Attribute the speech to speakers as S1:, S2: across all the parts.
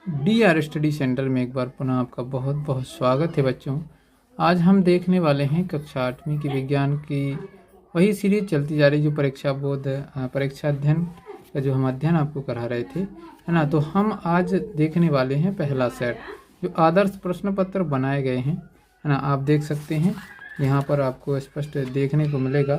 S1: DR study centre में एक बार पुनः आपका बहुत बहुत स्वागत है बच्चों। आज हम देखने वाले हैं कक्षा 8वीं की विज्ञान की वही सीरीज चलती जा रही जो परीक्षा अध्ययन का जो हम अध्ययन आपको करा रहे थे, है ना। तो हम आज देखने वाले हैं पहला सेट जो आदर्श प्रश्न पत्र बनाए गए हैं, है ना। आप देख सकते हैं यहाँ पर आपको स्पष्ट देखने को मिलेगा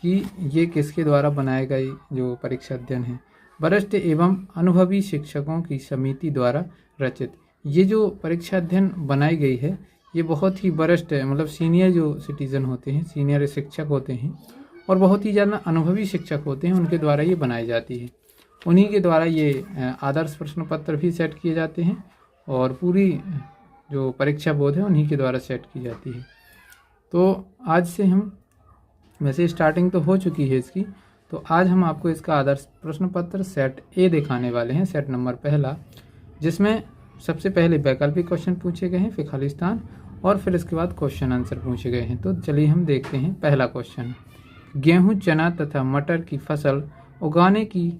S1: कि ये किसके द्वारा बनाए गए जो परीक्षा अध्ययन है, वरिष्ठ एवं अनुभवी शिक्षकों की समिति द्वारा रचित। ये जो परीक्षा अध्ययन बनाई गई है ये बहुत ही वरिष्ठ मतलब सीनियर जो सिटीज़न होते हैं, सीनियर शिक्षक होते हैं और बहुत ही ज़्यादा अनुभवी शिक्षक होते हैं, उनके द्वारा ये बनाई जाती है। उन्हीं के द्वारा ये आदर्श प्रश्न पत्र भी सेट किए जाते हैं और पूरी जो परीक्षा बोर्ड है उन्हीं के द्वारा सेट की जाती है। तो आज से हम वैसे स्टार्टिंग तो हो चुकी है इसकी, तो आज हम आपको इसका आदर्श प्रश्न पत्र सेट ए दिखाने वाले हैं, सेट नंबर पहला, जिसमें सबसे पहले वैकल्पिक क्वेश्चन पूछे गए हैं, फिर खालिस्तान और फिर इसके बाद क्वेश्चन आंसर पूछे गए हैं। तो चलिए हम देखते हैं पहला क्वेश्चन। गेहूं, चना तथा मटर की फसल उगाने की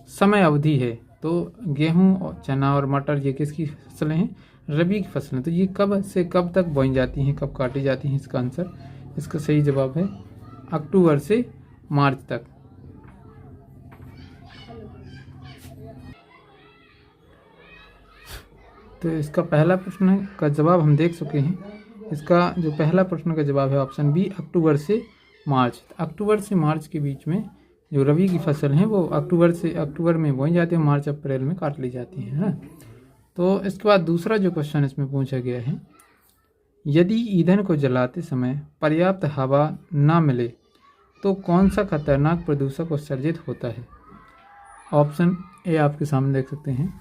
S1: समय अवधि है। तो गेहूं और चना और मटर ये किसकी फसलें हैं? रबी की फसलें। तो ये कब से कब तक बोई जाती हैं, कब काटी जाती हैं? इसका आंसर, इसका सही जवाब है अक्टूबर से मार्च तक। तो इसका पहला प्रश्न का जवाब हम देख चुके हैं। इसका जो पहला प्रश्न का जवाब है ऑप्शन बी, अक्टूबर से मार्च। अक्टूबर से मार्च के बीच में जो रबी की फसल हैं वो अक्टूबर में बोई जाती है, मार्च अप्रैल में काट ली जाती है ना। तो इसके बाद दूसरा जो क्वेश्चन इसमें पूछा गया है, यदि ईंधन को जलाते समय पर्याप्त हवा ना मिले तो कौन सा खतरनाक प्रदूषक उत्सर्जित होता है? ऑप्शन ए आपके सामने देख सकते हैं।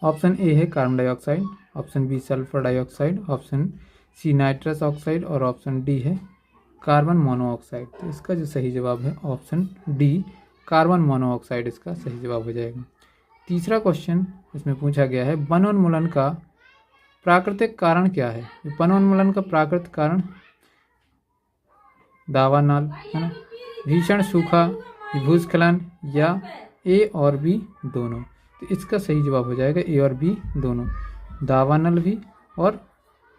S1: ऑप्शन ए है carbon dioxide, option B sulphur dioxide, option C nitrous oxide और ऑप्शन डी है कार्बन मोनोऑक्साइड। तो इसका जो सही जवाब है ऑप्शन डी, कार्बन मोनोऑक्साइड इसका सही जवाब हो जाएगा। तीसरा क्वेश्चन इसमें पूछा गया है, वनोन्मूलन का प्राकृतिक कारण क्या है? वनोन्मूलन का प्राकृतिक कारण दावानल, है ना, भीषण सूखा, भूस्खलन या ए और बी दोनों। तो इसका सही जवाब हो जाएगा ए और बी दोनों, दावानल भी और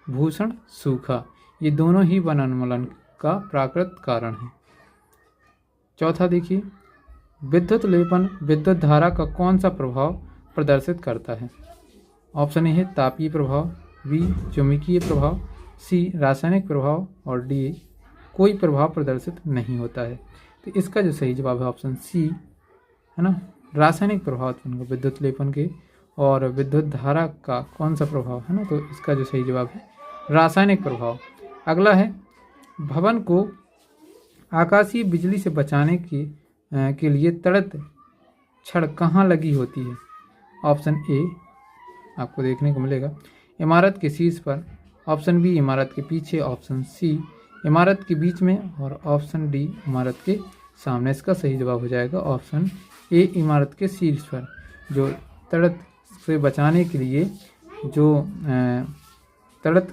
S1: भूषण सूखा, ये दोनों ही वनोन्मूलन का प्राकृतिक कारण है। चौथा देखिए, विद्युत लेपन विद्युत धारा का कौन सा प्रभाव प्रदर्शित करता है? ऑप्शन ए है तापीय प्रभाव, बी चुंबकीय प्रभाव, सी रासायनिक प्रभाव और डी कोई प्रभाव प्रदर्शित नहीं होता है। तो इसका जो सही जवाब है ऑप्शन सी, है ना, रासायनिक प्रभाव विद्युत लेपन के और विद्युत धारा का कौन सा प्रभाव है ना। तो इसका जो सही जवाब है रासायनिक प्रभाव। अगला है, भवन को आकाशीय बिजली से बचाने के लिए तड़ित छड़ कहाँ लगी होती है? ऑप्शन ए आपको देखने को मिलेगा इमारत के शीर्ष पर, ऑप्शन बी इमारत के पीछे, ऑप्शन सी इमारत के बीच में और ऑप्शन डी इमारत के सामने। इसका सही जवाब हो जाएगा ऑप्शन ए, इमारत के शीर्ष पर। जो तड़ित से बचाने के लिए जो तड़ित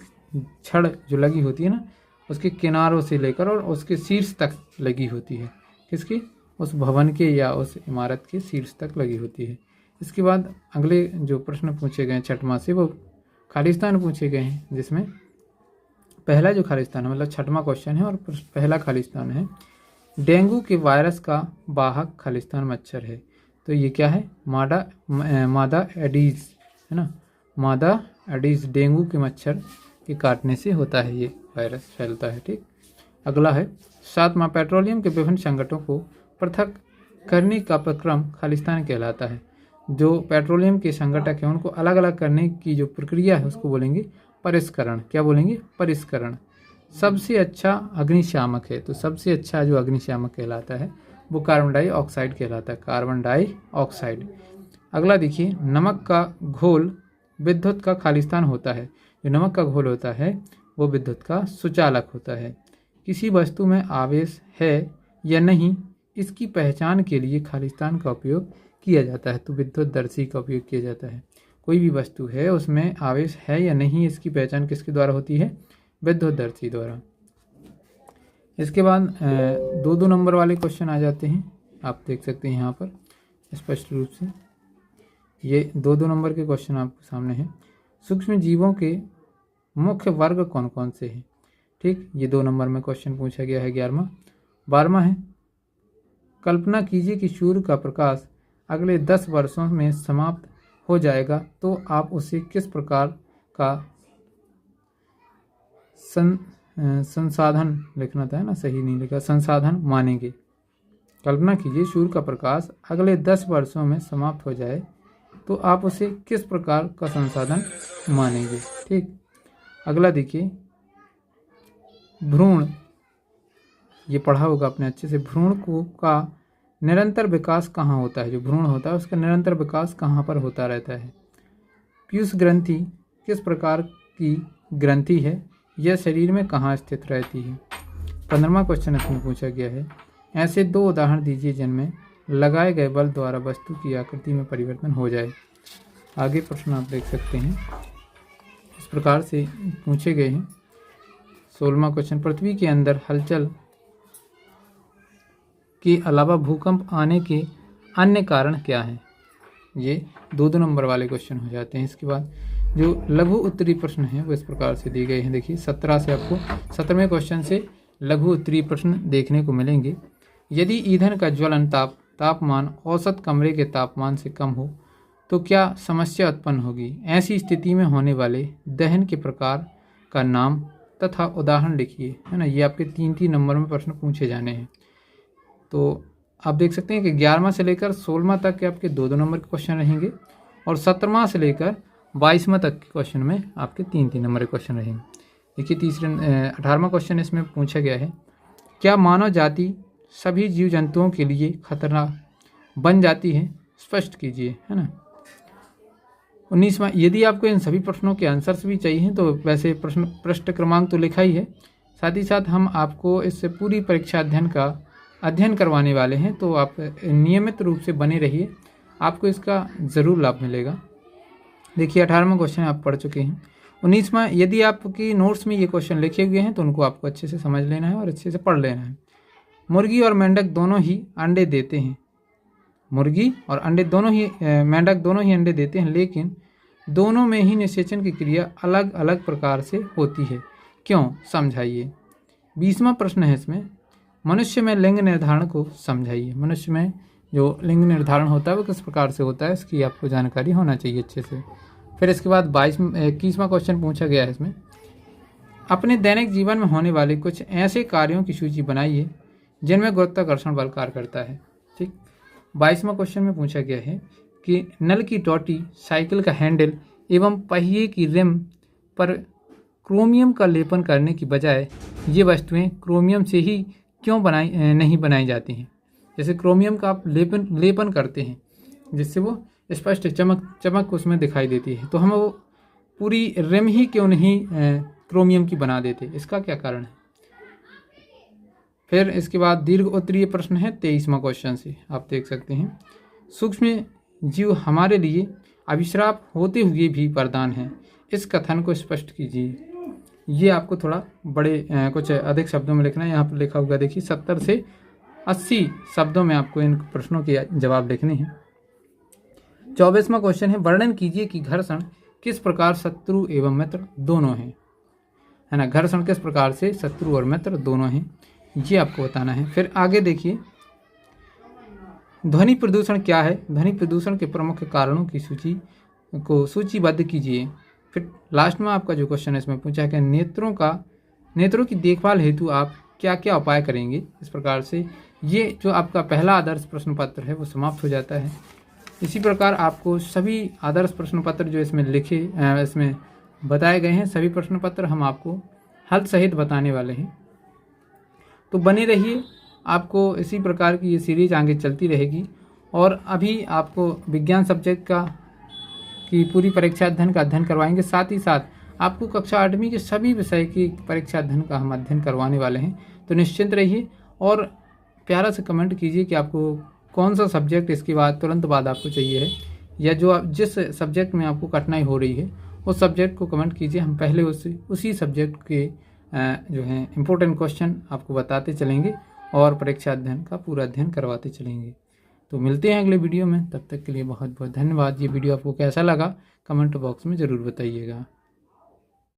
S1: छड़ जो लगी होती है ना, उसके किनारों से लेकर और उसके शीर्ष तक लगी होती है। किसकी? उस भवन के या उस इमारत के शीर्ष तक लगी होती है। इसके बाद अगले जो प्रश्न पूछे गए छठवां से वो खालिस्तान पूछे गए हैं, जिसमें पहला जो खालिस्तान है मतलब छठवां क्वेश्चन है और पहला खालिस्तान है, डेंगू के वायरस का वाहक खालिस्तान मच्छर है। तो ये क्या है? मादा एडीज, है ना, मादा एडीज डेंगू के मच्छर के काटने से होता है, ये वायरस फैलता है। ठीक। अगला है, सातवां, पेट्रोलियम के विभिन्न संकटों को पृथक करने का प्रक्रम खालिस्तान कहलाता है। जो पेट्रोलियम के संगठक हैं उनको अलग अलग करने की जो प्रक्रिया है उसको बोलेंगे परिष्करण। क्या बोलेंगे? परिष्करण। सबसे अच्छा अग्निशामक है, तो सबसे अच्छा जो अग्निशामक कहलाता है वो कार्बन डाइऑक्साइड कहलाता है, कार्बन डाइऑक्साइड। अगला देखिए, नमक का घोल विद्युत का खालिस्तान होता है। जो नमक का घोल होता है वो विद्युत का सुचालक होता है। किसी वस्तु में आवेश है या नहीं इसकी पहचान के लिए खालिस्तान का उपयोग किया जाता है। तो विद्युतदर्शी का उपयोग किया जाता है। कोई भी वस्तु है उसमें आवेश है या नहीं इसकी पहचान किसके द्वारा होती है? विद्युतदर्शी द्वारा। इसके बाद 2-2 नंबर वाले क्वेश्चन आ जाते हैं, आप देख सकते हैं यहाँ पर स्पष्ट रूप से। ये 2-2 नंबर के क्वेश्चन आपके सामने हैं। सूक्ष्म जीवों के मुख्य वर्ग कौन कौन से हैं, ठीक, ये 2 नंबर में क्वेश्चन पूछा गया है। 11वां 12वां है, कल्पना कीजिए कि सूर्य का प्रकाश अगले 10 वर्षों में समाप्त हो जाएगा, तो आप उसे किस प्रकार का संसाधन, लिखना था ना, सही नहीं लिखा, संसाधन मानेंगे। कल्पना कीजिए सूर्य का प्रकाश अगले 10 वर्षों में समाप्त हो जाए, तो आप उसे किस प्रकार का संसाधन मानेंगे, ठीक। अगला देखिए, भ्रूण, ये पढ़ा होगा आपने अच्छे से, भ्रूण को का निरंतर विकास कहाँ होता है, जो भ्रूण होता है उसका निरंतर विकास कहाँ पर होता रहता है। पीयूष ग्रंथि किस प्रकार की ग्रंथि है, यह शरीर में कहाँ स्थित रहती है। 15वां क्वेश्चन इसमें पूछा गया है, ऐसे 2 उदाहरण दीजिए जिनमें लगाए गए बल द्वारा वस्तु की आकृति में परिवर्तन हो जाए। आगे प्रश्न आप देख सकते हैं, इस प्रकार से पूछे गए हैं। 16वां क्वेश्चन, पृथ्वी के अंदर हलचल के अलावा भूकंप आने के अन्य कारण क्या हैं। ये 2-2 नंबर वाले क्वेश्चन हो जाते हैं। इसके बाद जो लघु उत्तरीय प्रश्न हैं वो इस प्रकार से दिए गए हैं। देखिए 17 से आपको 17वें क्वेश्चन से लघु उत्तरीय प्रश्न देखने को मिलेंगे। यदि ईंधन का ज्वलन तापमान औसत कमरे के तापमान से कम हो तो क्या समस्या उत्पन्न होगी। ऐसी स्थिति में होने वाले दहन के प्रकार का नाम तथा उदाहरण लिखिए, है ना। ये आपके 3-3 नंबर में प्रश्न पूछे जाने हैं। तो आप देख सकते हैं कि 11वां से लेकर 16वां तक के आपके 2-2 नंबर के क्वेश्चन रहेंगे और 17वां से लेकर 22वां तक के क्वेश्चन में आपके 3-3 नंबर के क्वेश्चन रहेंगे। देखिए 18वां क्वेश्चन इसमें पूछा गया है, क्या मानव जाति सभी जीव जंतुओं के लिए खतरनाक बन जाती है, स्पष्ट कीजिए, है ना। 19वां, यदि आपको इन सभी प्रश्नों के आंसर्स भी चाहिए तो वैसे पृष्ठ क्रमांक तो लिखा ही है, साथ ही साथ हम आपको इससे पूरी परीक्षा अध्ययन करवाने वाले हैं, तो आप नियमित रूप से बने रहिए, आपको इसका ज़रूर लाभ मिलेगा। देखिए 18वां क्वेश्चन आप पढ़ चुके हैं। 19वां, यदि आपकी नोट्स में ये क्वेश्चन लिखे हुए हैं तो उनको आपको अच्छे से समझ लेना है और अच्छे से पढ़ लेना है। मुर्गी और मेंढक दोनों ही अंडे देते हैं, मुर्गी और अंडे दोनों ही मेंढक दोनों ही अंडे देते हैं, लेकिन दोनों में ही निषेचन की क्रिया अलग अलग प्रकार से होती है, क्यों, समझाइए। 20वां प्रश्न है इसमें, मनुष्य में लिंग निर्धारण को समझाइए। मनुष्य में जो लिंग निर्धारण होता है वो किस प्रकार से होता है, इसकी आपको जानकारी होना चाहिए अच्छे से। फिर इसके बाद 21वां क्वेश्चन पूछा गया है इसमें, अपने दैनिक जीवन में होने वाले कुछ ऐसे कार्यों की सूची बनाइए जिनमें गुरुत्वाकर्षण बल कार्य करता है, ठीक। 22वां क्वेश्चन में पूछा गया है कि नल की टोटी, साइकिल का हैंडल एवं पहिए की रिम पर क्रोमियम का लेपन करने की बजाय ये वस्तुएं क्रोमियम से ही क्यों नहीं बनाई जाती हैं। जैसे क्रोमियम का आप लेपन करते हैं जिससे वो स्पष्ट चमक उसमें दिखाई देती है, तो हम वो पूरी रिम ही क्यों नहीं क्रोमियम की बना देते, इसका क्या कारण है। फिर इसके बाद दीर्घ उत्तरीय प्रश्न है 23वां क्वेश्चन से, आप देख सकते हैं, सूक्ष्म जीव हमारे लिए अभिश्राप होते हुए भी वरदान है, इस कथन को स्पष्ट कीजिए। ये आपको थोड़ा बड़े कुछ अधिक शब्दों में लिखना है। यहाँ पर लिखा होगा, देखिए 70 से 80 शब्दों में आपको इन प्रश्नों के जवाब लिखने हैं। 24वां क्वेश्चन है, वर्णन कीजिए कि घर्षण किस प्रकार शत्रु एवं मित्र दोनों हैं, है ना। घर्षण किस प्रकार से शत्रु और मित्र दोनों हैं, ये आपको बताना है। फिर आगे देखिए, ध्वनि प्रदूषण क्या है, ध्वनि प्रदूषण के प्रमुख कारणों की सूची को सूचीबद्ध कीजिए। फिर लास्ट में आपका जो क्वेश्चन है इसमें पूछा है कि नेत्रों की देखभाल हेतु आप क्या क्या उपाय करेंगे। इस प्रकार से ये जो आपका पहला आदर्श प्रश्न पत्र है वो समाप्त हो जाता है। इसी प्रकार आपको सभी आदर्श प्रश्न पत्र जो इसमें बताए गए हैं, सभी प्रश्न पत्र हम आपको हल सहित बताने वाले हैं, तो बने रहिए। आपको इसी प्रकार की ये सीरीज आगे चलती रहेगी और अभी आपको विज्ञान सब्जेक्ट की पूरी परीक्षा अध्ययन का अध्ययन करवाएंगे, साथ ही साथ आपको कक्षा 8वीं के सभी विषय की परीक्षा अध्ययन का हम अध्ययन करवाने वाले हैं। तो निश्चिंत रहिए और प्यारा से कमेंट कीजिए कि आपको कौन सा सब्जेक्ट इसके बाद तुरंत बाद आपको चाहिए है, या जो जिस सब्जेक्ट में आपको कठिनाई हो रही है उस सब्जेक्ट को कमेंट कीजिए। हम पहले उसी सब्जेक्ट के जो है इम्पोर्टेंट क्वेश्चन आपको बताते चलेंगे और परीक्षा अध्ययन का पूरा अध्ययन करवाते चलेंगे। तो मिलते हैं अगले वीडियो में, तब तक के लिए बहुत बहुत धन्यवाद। ये वीडियो आपको कैसा लगा कमेंट बॉक्स में ज़रूर बताइएगा।